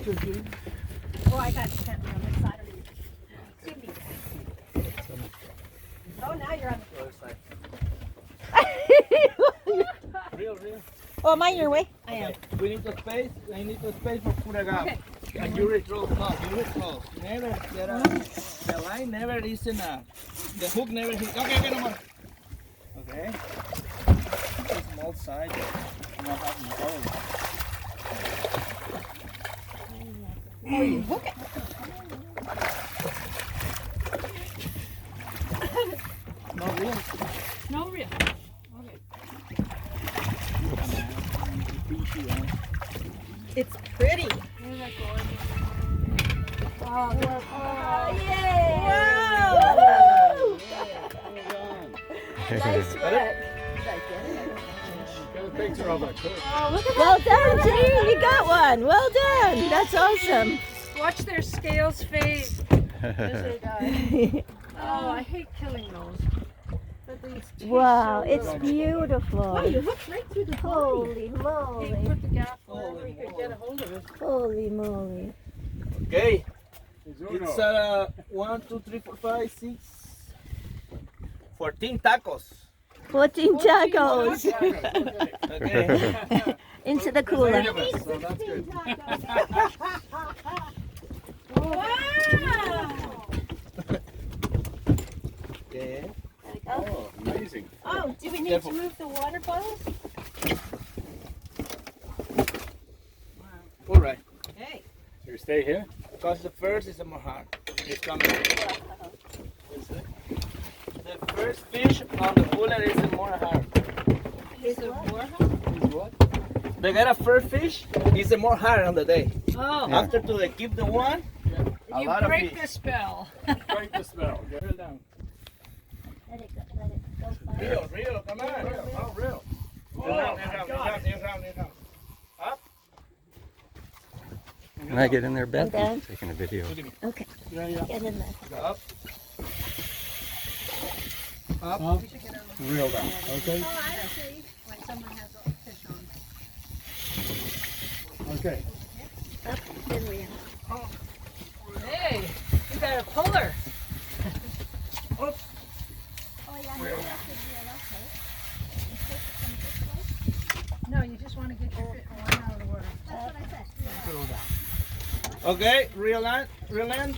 to here? Oh, I got sent on this side of you. Give me that. Oh, now you're on The other side. the. Real. Oh, am I your way? I am. Okay. We need the space. I need the space for Kuragam. Okay. And you retroll. No, you retroll. Never. The line never is enough. The hook never hit. Okay, no more. Okay. This small side. Not having hole. Oh, you hook it. No real. No real. Okay. It's pretty. Oh, yay! Wow! Nice work. Get a picture of it. Quick. Oh, look at Well done, Jean. You got one. Well done. That's awesome. Watch their scales fade as they die. Oh, I hate killing those. But these taste Wow, so it's good. beautiful. Wow, you hooked right through the body. Holy He moly. put the gap wherever he could get a hold of it. Holy moly. Okay. It's It's Uno. 1, 2, 3, 4, 5, 6, 14 tacos. 14 tacos. Okay. Into the cooler. So that's good. Wow! Okay. Oh, amazing. Oh, do we need Careful. to move the water bottles? All right. Hey. Should we stay here? Because the first is more hard. It's coming. The first fish on the cooler is more hard. Is it more? Is what? They get a first fish is the more hard on the day. Oh, After to they keep the one, a you lot of break fish. the spell. Break the spell. Get it down. Let it go by. Real, come on. Oh, real. Kneel down. Up. Can I get in there, Beth? down. Taking a video. Okay, Yeah. get in there. Up. Up. Real down. Okay. Oh, I see. When someone has a fish on. Okay. Up, then we Hey, you got a puller. Oh, yeah, maybe I should No, you just want to get your fish one out of the water. That's what I said. Okay, reel in.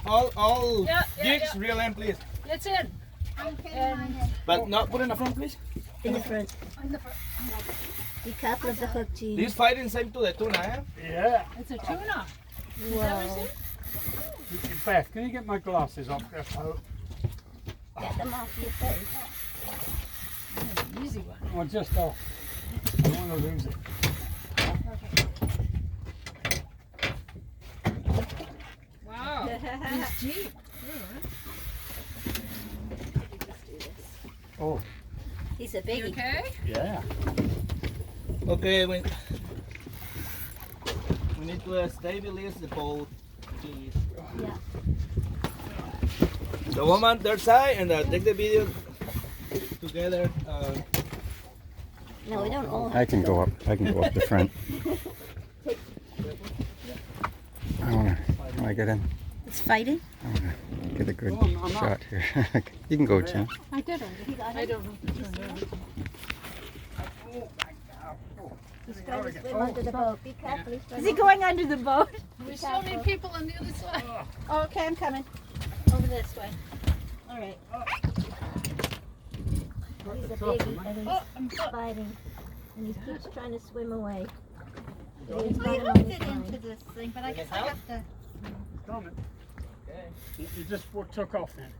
All Yeah, jigs, yeah. reel in, please. It's in. But not put in the front, please. In the front. In the front. Be careful of the hook, Jean. This fighting same to the tuna, eh? Yeah. It's a tuna. Wow. Beth, can you get my glasses off? Oh, Get them off your face. That's an easy one. oh, just off. I don't want to lose it. Wow. He's deep. Oh, He's a You biggie. okay? yeah. Okay, we need to stabilize the boat. Please. Yeah. The woman their side and take the video together. No, we don't all have I can go up. I can go up the front. When I get in, It's fighting. I want to get a good Oh, I'm not. shot here. You can go, Jim. I did already. I don't know. He's trying to swim under the boat. Be careful. He's trying Is he going under the boat? We still need people on the other side. Oh, okay, I'm coming. Over this way. All right. He's a biggie and he's fighting. And he keeps trying to swim away. He's got him on his line. this thing, but I guess I have to. Coming. Okay. You just took off then.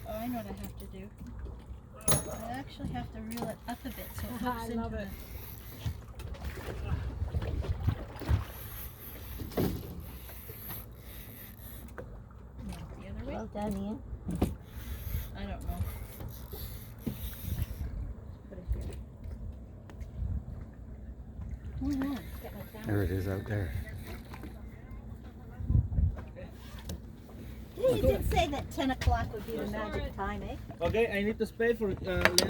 Oh, I know what I have to do. I actually have to reel it up a bit so it hooks into the. No, the other way? Well done, Ian. I don't know. Put it here. There it is out there. Yeah, you did say that 10 o'clock would be the magic time, eh? Okay, I need to pay for let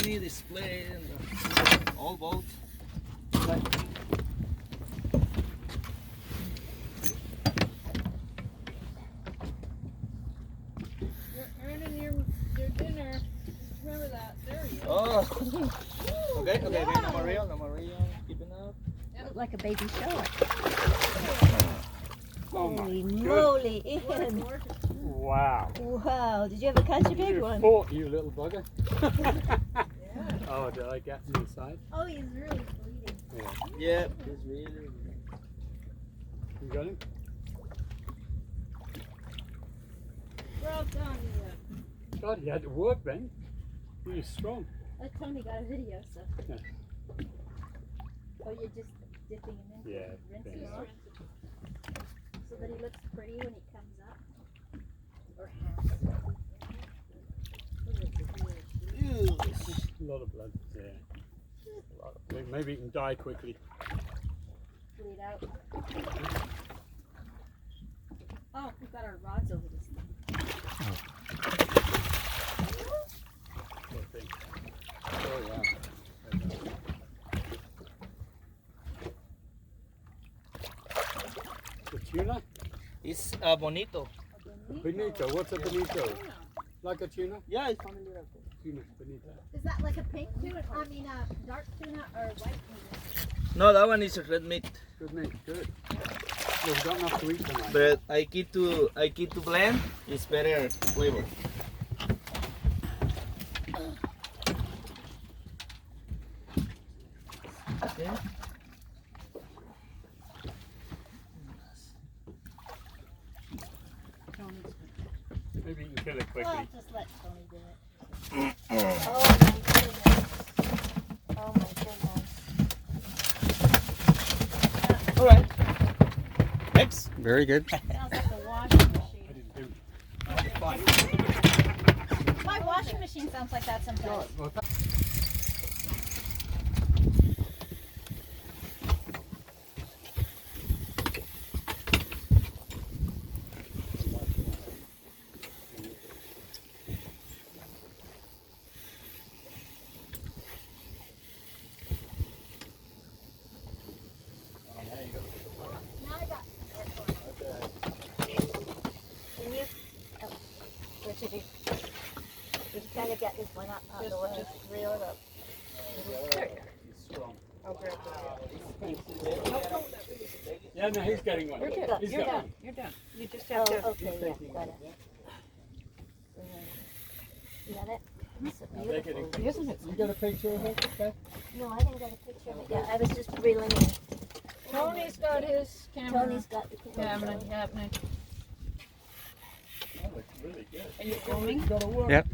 me display all boats. that. There he is. Oh. Okay, okay, okay. No more reel, no more reel. Keep it up. Looked like a baby shark. Oh my Holy goodness. moly, Ian. Wow. Wow, did you ever catch a big You one? fought, you little bugger. Oh, did I get him inside? Oh, he's really bleeding. Yeah, it's really. You got him? Well done, God, he had to work then. He was strong. Tony got a video, so. Yeah. Oh, you're just dipping him in? Yeah, Rinsing yeah. him off? So that he looks pretty when he comes up? Or has? A lot of blood. Yeah. A lot of, maybe he can die quickly. Bleed out. Oh, we've got our rods over this thing. Poor thing. Oh, wow. The tuna? It's bonito. Bonito. What's a bonito? Like a tuna? Yeah, it's familiar. Tuna, bonito. Is that like a pink tuna? I mean, dark tuna or white tuna? No, that one is a red meat. Good meat, good. Well, we've got enough to eat tonight. But I keep to blend. It's better flavor. Okay. Maybe you can kill it Well, quickly. just let Tony do it. Oh my goodness. Oh my goodness. All right. Next. Very good. Sounds like a washing I machine. didn't do My washing machine sounds like that sometimes. Now I got Can you? Oh, what should you? Just kind of get this one up out of the way. Just reel it up. He's strong. I'll grab Yeah, no, he's getting one. You're good. He's You're got done. one. You're done. You just Oh, have to. okay, yeah, got it. You got it? It's so Now they're beautiful. getting Isn't it? You got a picture of it? Okay. No, I didn't get a picture of it yet. I was just reeling in. Tony's got his camera. Tony's got the camera. Happening. That looks really good. Are you filming? You gotta work. Yep.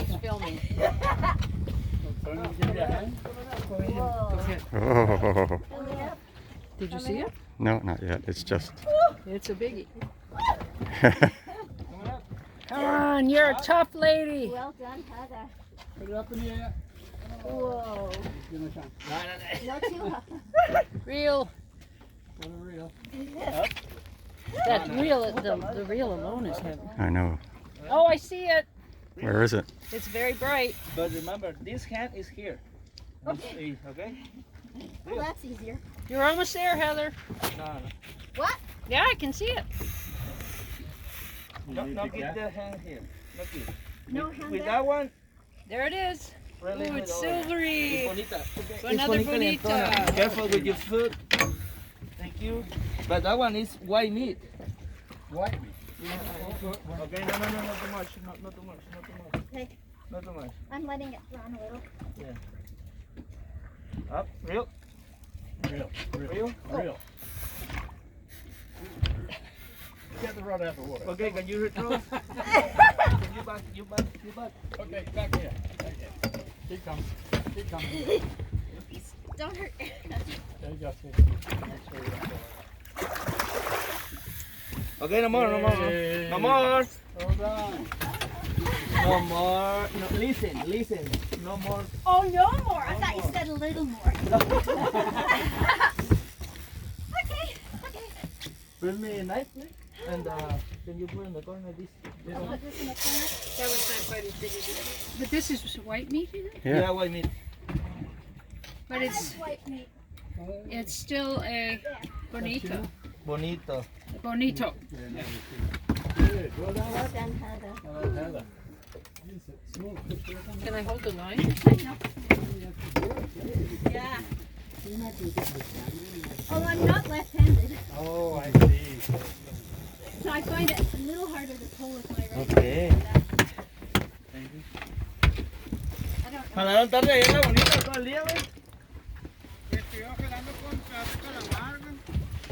He's filming. Tony, give me a hand. Whoa. Oh. Fill me up. Did you see it? No, not yet. It's just. It's a biggie. Come on, you're a tough lady. Well done, Heather. Put it up in the air. Whoa. Give me a chance. Not too high. Reel. Put a reel. That reel, the reel alone is heavy. I know. Oh, I see it. Where is it? It's very bright. But remember, this hand is here. Okay. Okay? Well, that's easier. You're almost there, Heather. No, What? Yeah, I can see it. no. No keep the hand here. No keep. No With- hand With there? that one, There it is. really Ooh, with it's all- silvery. It's bonita. So another bonita. Antonio. Careful with your foot. Thank you. But that one is white meat. White meat. Okay, no, not too much. Not too much. Not too much. Okay. Not too much. I'm letting it run a little. Up, real, Reel. real. Reel. Get the rod out of the water. Okay, can you retrieve? You back. Okay, back here. Back here. Keep coming. Keep coming. Don't hurt. There you go. Sid. Make sure you don't fall over. Okay, no more. Yay. No more. Well done. No more. No, listen. No more. Oh, no more. I thought you said a little more. Okay. Bring me a knife, please. And can you put in the corner this? I'll put this in the corner. That was not quite as big as it. But this is white meat, is it? Yeah. White meat. But it's White meat. still a bonito. Bonito. Bonito. Good. Well done. Well done, Heather. Well done, Heather. Can I hold the line? Yeah. Oh, I'm not left-handed, Oh, I see. so I find it a little harder to pull with my right Okay. hand. I don't know. Mandaron tarde ahí en la bonita todo el día, güey.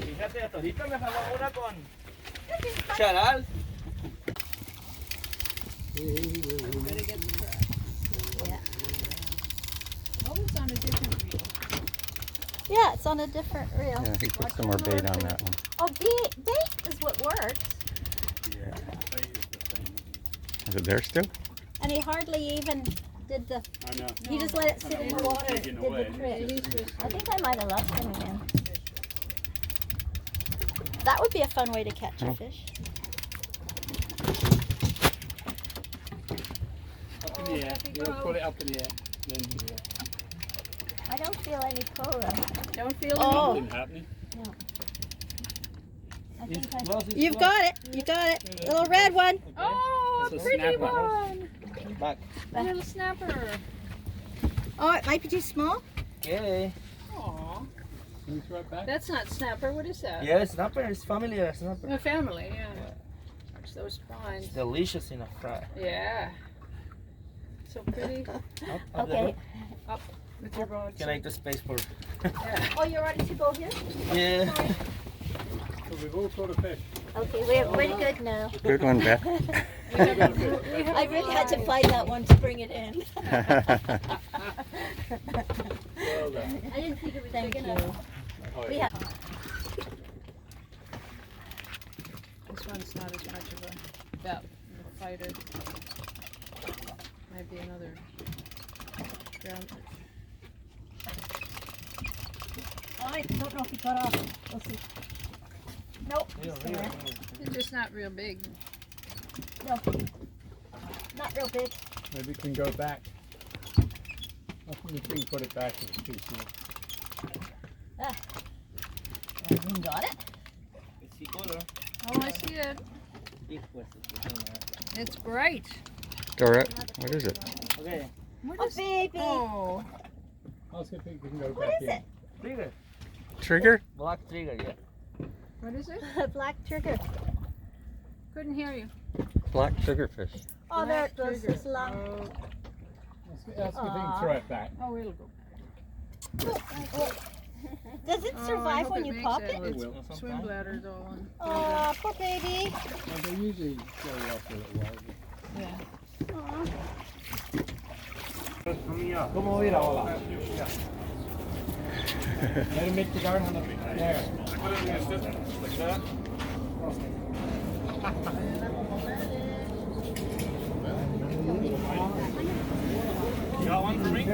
Fíjate, hasta ahorita me jaló una con charal. Oh, it's on a different reel. Yeah, it's on a different reel. Yeah, he put some more bait on that one. Oh, bait is what works. Yeah. Is it there still? And he hardly even did the. I know. He just let it sit in the water. Did Taking the away. trick. I think I might have left him again. That would be a fun way to catch a Oh. fish. Up in the air. You gotta put it up in the air. Then I don't feel any pull though. Don't feel Oh. nothing happening. I think I. Close it, You've close. got it. You got it. Little red one. Oh, It's a pretty snapper. one. Back. A little snapper. Oh, it might be too small. Okay. Aw. Can you throw it back? That's not snapper. What is that? Yeah, snapper is familiar snapper. A family, yeah. Watch those spines. Delicious in a fry. Yeah. So pretty. Up Okay. there. With your rod. Can I make the space for? Yeah. Oh, you're ready to go here? Yeah. So we've all caught a fish. Okay, we're good now. Good one, Beth. I really had to find that one to bring it in. Well done. I didn't think it was big enough. Oh, We yeah. have. This one's not as much of a fighter. Might be another ground. Oh, I don't know if he got off. We'll see. Nope. Real, he's real, there. real. It's just not real big. No. Not real big. Maybe it can go back. I think you can put it back if it's too small. You got it? Sí, color. Oh, I see it. It's bright. Dorette, what is it? Okay. What Oh, is baby. Oh, I'll see if it can go What back is in. it? Trigger. Trigger? Black trigger, yeah. what is it? A black trigger. Couldn't hear you. Black triggerfish. Oh, there Black it goes. trigger. It's long. Oh, Ask if it can throw it back. oh, it'll go. Does it Oh, I survive hope when it you makes pop it. it? Its It will. swim bladder's all on. Oh, poor baby. Well, they usually go off a little while. Yeah. Aw. ¿Cómo ir ahora? Let him make the guard on the there. You got one for me?